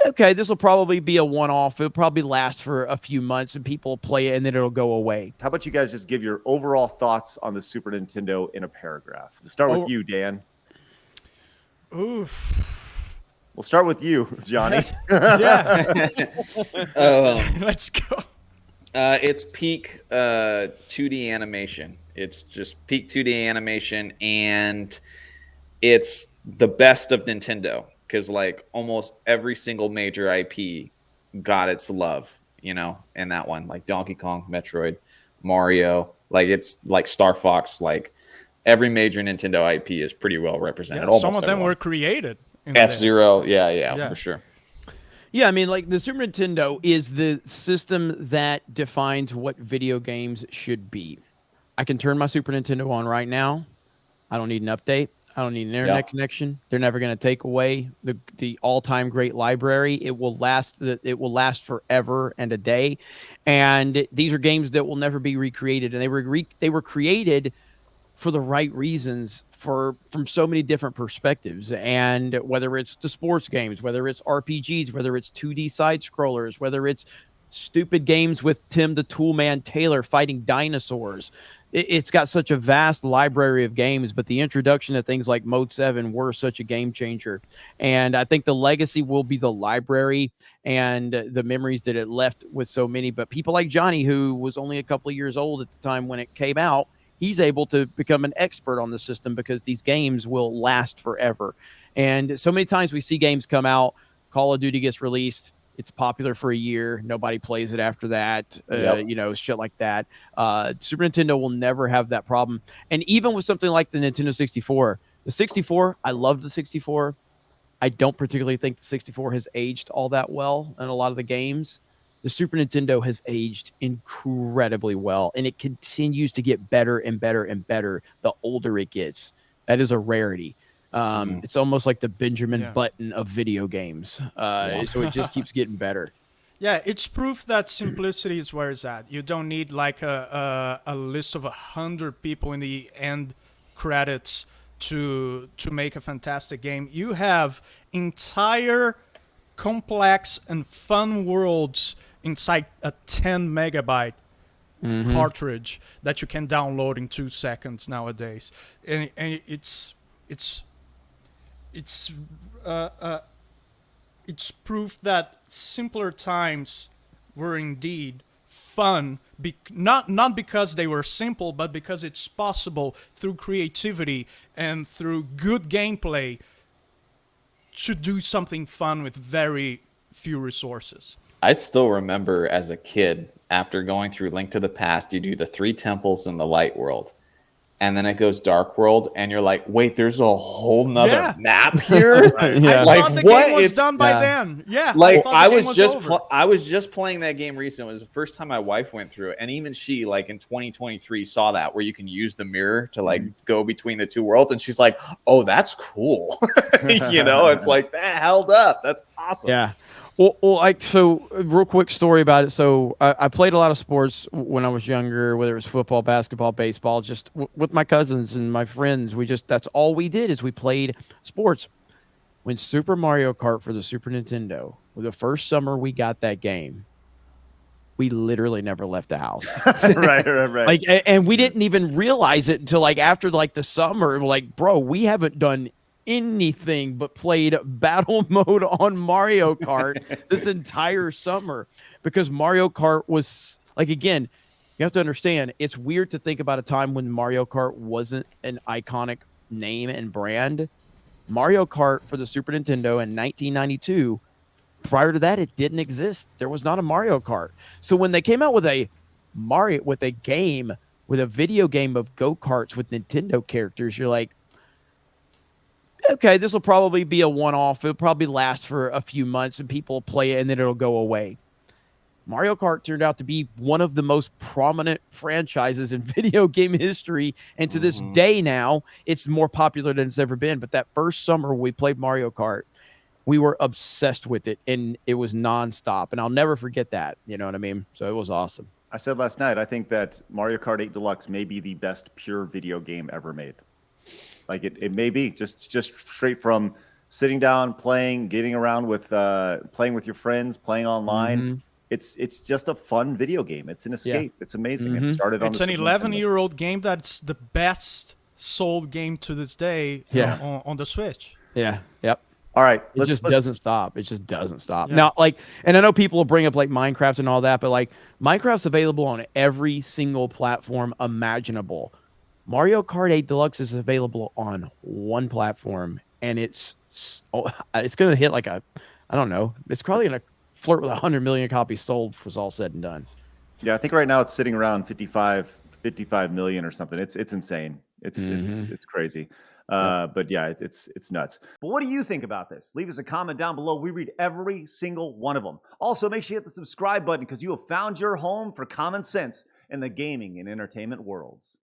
okay, this will probably be a one-off. It'll probably last for a few months and people will play it and then it'll go away. How about you guys just give your overall thoughts on the Super Nintendo in a paragraph? Let's start with Oh, you, Dan. Oof. We'll start with you, Johnny. Yeah. Um, Let's go. it's peak 2D animation. It's just peak 2D animation, and it's the best of Nintendo because like almost every single major IP got its love, in that one. Like Donkey Kong, Metroid, Mario, like it's like Star Fox, like every major Nintendo IP is pretty well represented. Yeah, some Almost of them everyone. were created. F-Zero, yeah, Yeah. for sure. yeah, I mean, like the Super Nintendo is the system that defines what video games should be. I can turn my Super Nintendo on right now. I don't need an update. I don't need an internet Yeah. connection. They're never going to take away the all-time great library. It will last. It will last forever and a day. And these are games that will never be recreated. And they were created for the right reasons from so many different perspectives. And whether it's the sports games, whether it's RPGs, whether it's 2D side scrollers, whether it's stupid games with Tim the Toolman Taylor fighting dinosaurs, it's got such a vast library of games. But the introduction of things like Mode 7 were such a game changer. And I think the legacy will be the library and the memories that it left with so many. But people like Johnny, who was only a couple of years old at the time when it came out, he's able to become an expert on the system because these games will last forever. And so many times we see games come out, Call of Duty gets released, it's popular for a year, nobody plays it after that, Yep. shit like that. Super Nintendo will never have that problem. And even with something like the Nintendo 64, I love the 64. I don't particularly think the 64 has aged all that well in a lot of the games. The Super Nintendo has aged incredibly well, and it continues to get better and better and better the older it gets. That is a rarity. Mhm. It's almost like the Benjamin Yeah. Button of video games. Yeah. So it just keeps getting better. Yeah, it's proof that simplicity is where it's at. You don't need like a list of 100 people in the end credits to make a fantastic game. You have entire complex and fun worlds inside a 10 megabyte cartridge that you can download in 2 seconds nowadays, and it's it's uh, uh, it's proof that simpler times were indeed fun, not because they were simple, but because it's possible through creativity and through good gameplay to do something fun with very few resources. I still remember as a kid, after going through Link to the Past, you do the three temples in the light world. And then it goes Dark World, and you're like, wait, there's a whole nother Yeah. map here? I Like, thought the what? game was It's- done by yeah. then. Yeah, Like thought I the game was just over. I was just playing that game recently. It was the first time my wife went through it, and even she, like in 2023, saw that where you can use the mirror to like go between the two worlds, and she's like, "Oh, that's cool." It's like that held up. That's awesome. Yeah. Well, like, so real quick story about it. So I played a lot of sports when I was younger, whether it was football, basketball, baseball, just with my cousins and my friends. That's all we did is we played sports. When Super Mario Kart for the Super Nintendo, the first summer we got that game, we literally never left the house. right. Like, and we didn't even realize it until like after like the summer. We're like, bro, we haven't done anything but played battle mode on Mario Kart this entire summer because Mario Kart was like, again, you have to understand, it's weird to think about a time when Mario Kart wasn't an iconic name and brand. Mario Kart for the Super Nintendo in 1992, prior to that, it didn't exist. There was not a Mario Kart. So when they came out with a game, with a video game of go-karts with Nintendo characters, you're like, okay, this will probably be a one-off. It'll probably last for a few months and people will play it and then it'll go away. Mario Kart turned out to be one of the most prominent franchises in video game history. And to this day now, it's more popular than it's ever been. But that first summer we played Mario Kart, we were obsessed with it and it was nonstop. And I'll never forget that. You know what I mean? So it was awesome. I said last night, I think that Mario Kart 8 Deluxe may be the best pure video game ever made. Like it may be just straight from sitting down, playing, getting around with playing with your friends, playing online. Mhm. It's just a fun video game. It's an escape. It's amazing. It Mhm. started on It's the an Super Nintendo. 11-year-old game that's the best sold game to this day Yeah. on the Switch. Yeah. Yep. All right, It just doesn't stop. It just doesn't stop. Yeah. Now, like, and I know people will bring up like Minecraft and all that, but like Minecraft's available on every single platform imaginable. Mario Kart 8 Deluxe is available on one platform, and it's going to hit like I don't know. It's probably going to flirt with 100 million copies sold was all said and done. Yeah, I think right now it's sitting around 55 million or something. It's insane. It's crazy. But yeah, it's nuts. But what do you think about this? Leave us a comment down below. We read every single one of them. Also, make sure you hit the subscribe button because you have found your home for common sense in the gaming and entertainment worlds.